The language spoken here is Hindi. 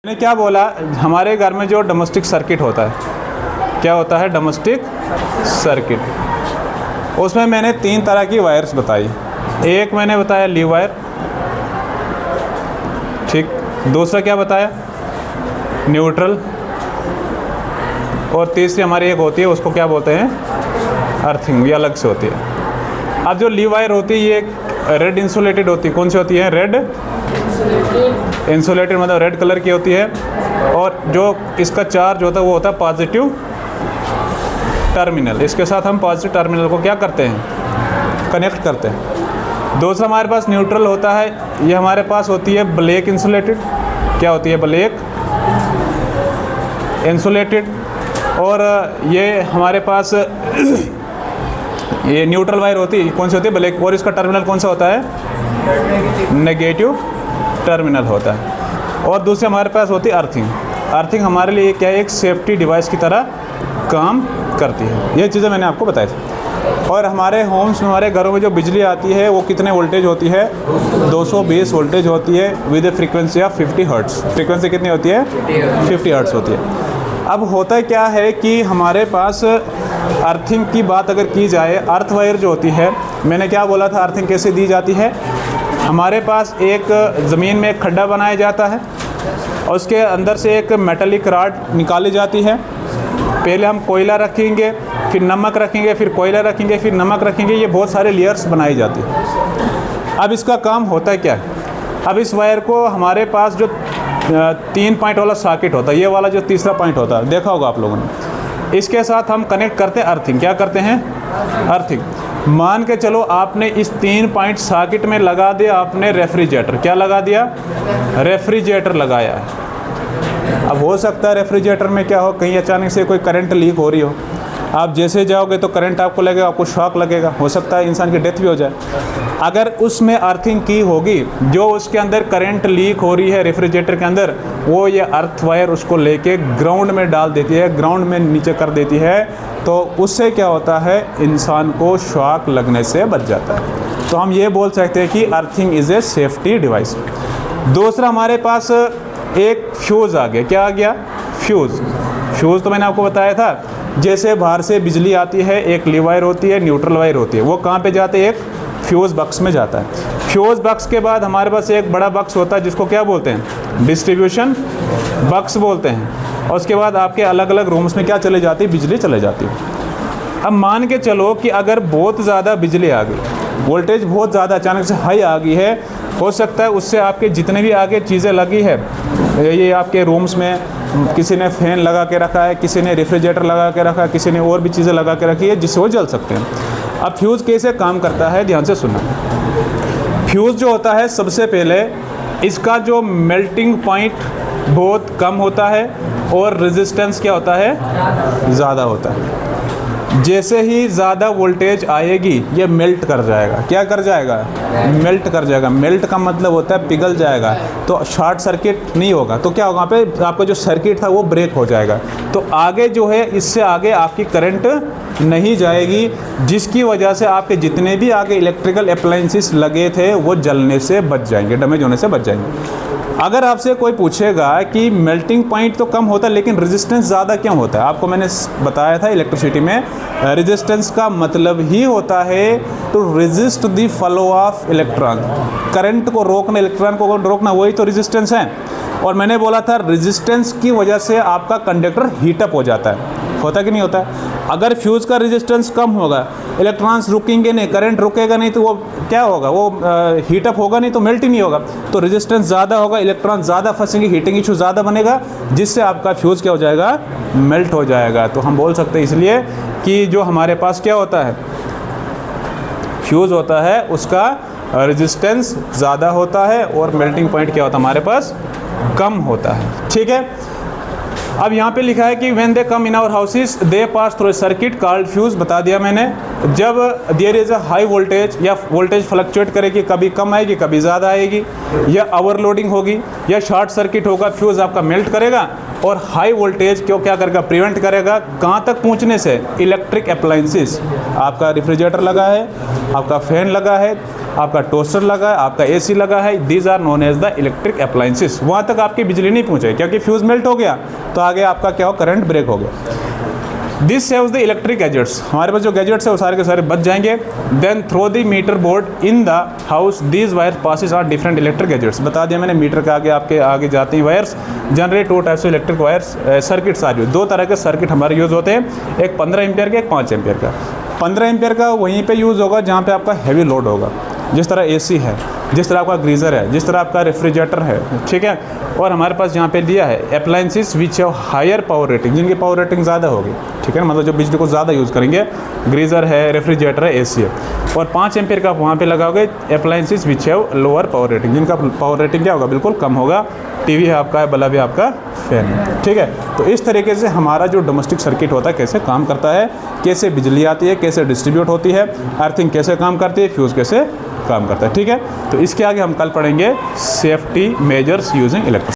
मैंने क्या बोला, हमारे घर में जो डोमेस्टिक सर्किट होता है, क्या होता है डोमेस्टिक सर्किट, उसमें मैंने 3 तरह की वायर्स बताई। एक मैंने बताया लीव वायर, ठीक। दूसरा क्या बताया, न्यूट्रल। और तीसरी हमारी एक होती है, उसको क्या बोलते हैं, अर्थिंग, ये अलग से होती है। अब जो लीव वायर होती है ये रेड इंसुलेटेड होती है। कौन सी होती है, रेड इंसुलेटेड, मतलब रेड कलर की होती है। और जो इसका चार्ज होता है वो होता है पॉजिटिव टर्मिनल। इसके साथ हम पॉजिटिव टर्मिनल को क्या करते हैं, कनेक्ट करते हैं। दूसरा हमारे पास न्यूट्रल होता है, ये हमारे पास होती है ब्लैक इंसुलेटेड। क्या होती है, ब्लैक इंसुलेटेड। और ये हमारे पास ये न्यूट्रल वायर होती है, कौन सी होती है, ब्लैक। और इसका टर्मिनल कौन सा होता है, नेगेटिव टर्मिनल होता है। और दूसरी हमारे पास होती है अर्थिंग। अर्थिंग हमारे लिए क्या है, एक सेफ्टी डिवाइस की तरह काम करती है। ये चीज़ें मैंने आपको बताई थी। और हमारे होम्स में, हमारे घरों में जो बिजली आती है वो कितने वोल्टेज होती है, 220 वोल्टेज होती है with A frequency of 50 hertz. Frequency कितनी होती है, 50 हर्ट्ज़ होती है। अब होता क्या है कि हमारे पास अर्थिंग की बात अगर की जाए, अर्थ वायर जो होती है, मैंने क्या बोला था अर्थिंग कैसे दी जाती है। हमारे पास एक ज़मीन में एक खड्डा बनाया जाता है और उसके अंदर से एक मेटालिक रॉड निकाली जाती है। पहले हम कोयला रखेंगे, फिर नमक रखेंगे, फिर कोयला रखेंगे, फिर नमक रखेंगे। ये बहुत सारे लेयर्स बनाई जाती है। अब इसका काम होता है क्या है, अब इस वायर को हमारे पास जो 3 पॉइंट वाला सॉकेट होता है, ये वाला जो तीसरा पॉइंट होता है, देखा होगा आप लोगों ने, इसके साथ हम कनेक्ट करते हैं अर्थिंग। क्या करते हैं, अर्थिंग। मान के चलो आपने इस 3 पॉइंट सॉकेट में लगा दिया आपने रेफ्रिजरेटर। क्या लगा दिया, रेफ्रिजरेटर लगाया है। अब हो सकता है रेफ्रिजरेटर में क्या हो, कहीं अचानक से कोई करंट लीक हो रही हो, आप जैसे जाओगे तो करंट आपको लगेगा, आपको शॉक लगेगा, हो सकता है इंसान की डेथ भी हो जाए। अगर उसमें अर्थिंग की होगी, जो उसके अंदर करंट लीक हो रही है रेफ्रिजरेटर के अंदर, वो ये अर्थ वायर उसको लेके ग्राउंड में डाल देती है, ग्राउंड में नीचे कर देती है। तो उससे क्या होता है, इंसान को शॉक लगने से बच जाता है। तो हम ये बोल सकते हैं कि earthing is a safety device. दूसरा हमारे पास एक फ्यूज़ आ गया। क्या आ गया, फ्यूज़। फ्यूज़ तो मैंने आपको बताया था, जैसे बाहर से बिजली आती है, एक लीव वायर होती है, न्यूट्रल वायर होती है, वो कहाँ पे जाते हैं, एक फ्यूज़ बक्स में जाता है। फ्यूज़ बक्स के बाद हमारे पास एक बड़ा बक्स होता है जिसको क्या बोलते हैं, डिस्ट्रीब्यूशन बक्स बोलते हैं। और उसके बाद आपके अलग अलग रूम्स में क्या चले जाती है, बिजली चले जाती है। अब मान के चलो कि अगर बहुत ज़्यादा बिजली आ गई, वोल्टेज बहुत ज़्यादा अचानक से हाई आ गई है, हो सकता है उससे आपके जितने भी आगे चीज़ें लगी है, ये आपके रूम्स में किसी ने फ़ैन लगा के रखा है, किसी ने रेफ्रिजरेटर लगा के रखा है, किसी ने और भी चीज़ें लगा के रखी है जिससे वो जल सकते हैं। अब फ्यूज़ कैसे काम करता है, ध्यान से सुनना। फ्यूज़ जो होता है, सबसे पहले इसका जो मेल्टिंग पॉइंट बहुत कम होता है और रेजिस्टेंस क्या होता है, ज़्यादा होता है। जैसे ही ज़्यादा वोल्टेज आएगी ये मेल्ट कर जाएगा। क्या कर जाएगा, मेल्ट कर जाएगा। मेल्ट का मतलब होता है पिघल जाएगा, तो शॉर्ट सर्किट नहीं होगा। तो क्या होगा, वहाँ पे आपका जो सर्किट था वो ब्रेक हो जाएगा। तो आगे जो है, इससे आगे आपकी करंट नहीं जाएगी, जिसकी वजह से आपके जितने भी आगे इलेक्ट्रिकल अप्लायंसेस लगे थे वो जलने से बच जाएंगे, डैमेज होने से बच जाएंगे। अगर आपसे कोई पूछेगा कि मेल्टिंग पॉइंट तो कम होता है लेकिन रेजिस्टेंस ज़्यादा क्यों होता है, आपको मैंने बताया था इलेक्ट्रिसिटी में रेजिस्टेंस का मतलब ही होता है to resist the flow of electron. Current को रोकना, इलेक्ट्रॉन को रोकना, वही तो रेजिस्टेंस है। और मैंने बोला था रेजिस्टेंस की वजह से आपका कंडक्टर हीटअप हो जाता है, होता कि नहीं होता है। अगर फ्यूज़ का रेजिस्टेंस कम होगा, इलेक्ट्रॉन्स रुकेंगे नहीं, करंट रुकेगा नहीं, तो वो क्या होगा, वो हीटअप होगा नहीं, तो मेल्ट ही नहीं होगा। तो रेजिस्टेंस ज़्यादा होगा, इलेक्ट्रॉन ज़्यादा फंसेंगे, हीटिंग इशू ज़्यादा बनेगा, जिससे आपका फ्यूज़ क्या हो जाएगा, मेल्ट हो जाएगा। तो हम बोल सकते हैं इसलिए कि जो हमारे पास क्या होता है, फ्यूज़ होता है, उसका रेजिस्टेंस ज़्यादा होता है और मेल्टिंग पॉइंट क्या होता है, हमारे पास कम होता है। ठीक है। अब यहाँ पे लिखा है कि when they come in our houses they pass through a circuit called fuse. बता दिया मैंने। जब there is a high voltage, या वोल्टेज फ्लक्चुएट करेगी, कभी कम आएगी, कभी ज़्यादा आएगी, या ओवरलोडिंग होगी, या शॉर्ट सर्किट होगा, फ्यूज़ आपका मेल्ट करेगा। और हाई वोल्टेज क्यों क्या करेगा, प्रिवेंट करेगा कहाँ तक पहुँचने से, इलेक्ट्रिक अप्लायंसेस। आपका रेफ्रिजरेटर लगा है, आपका फ़ैन लगा है, आपका टोस्टर लगा है, आपका एसी लगा है, these are known as the electric appliances. वहाँ तक आपकी बिजली नहीं पहुँचे क्योंकि फ्यूज़ मेल्ट हो गया तो आगे आपका क्या हो, करंट ब्रेक हो गया। This saves the electric gadgets, हमारे पास जो गैजेट्स है वो सारे के सारे बच जाएंगे। Then through the meter board in the house, these wire passes are different electric gadgets. बता दिया मैंने, मीटर के आगे आपके आगे जाती हैं wires. Generate 2 types of electric wires circuits are use, 2 तरह के सर्किट हमारे यूज़ होते हैं, एक 15 एम्पियर का, एक 5 एम्पियर का। 15 एम्पियर का वहीं पे यूज़ होगा जहाँ पे आपका हैवी लोड होगा, जिस तरह एसी है, जिस तरह आपका गीज़र है, जिस तरह आपका रेफ्रिजरेटर है, ठीक है। और हमारे पास यहाँ पे दिया है appliances which have higher power rating, जिनकी पावर रेटिंग ज़्यादा होगी, ठीक है ना, मतलब जो बिजली को ज़्यादा यूज़ करेंगे, गीज़र है, रेफ्रिजरेटर है, एसी है। और 5 एम्पियर का वहाँ पे लगाओगे appliances which have lower power rating, जिनका पावर रेटिंग क्या होगा, बिल्कुल कम होगा। टीवी है आपका, है बल्ब है आपका, फैन है, ठीक है। तो इस तरीके से हमारा जो डोमेस्टिक सर्किट होता है कैसे काम करता है, कैसे बिजली आती है, कैसे डिस्ट्रीब्यूट होती है, अर्थिंग कैसे काम करती है, फ्यूज़ कैसे काम करता है, ठीक है। तो इसके आगे हम कल पढ़ेंगे सेफ्टी मेजर्स यूजिंग इलेक्ट्रिसिटी।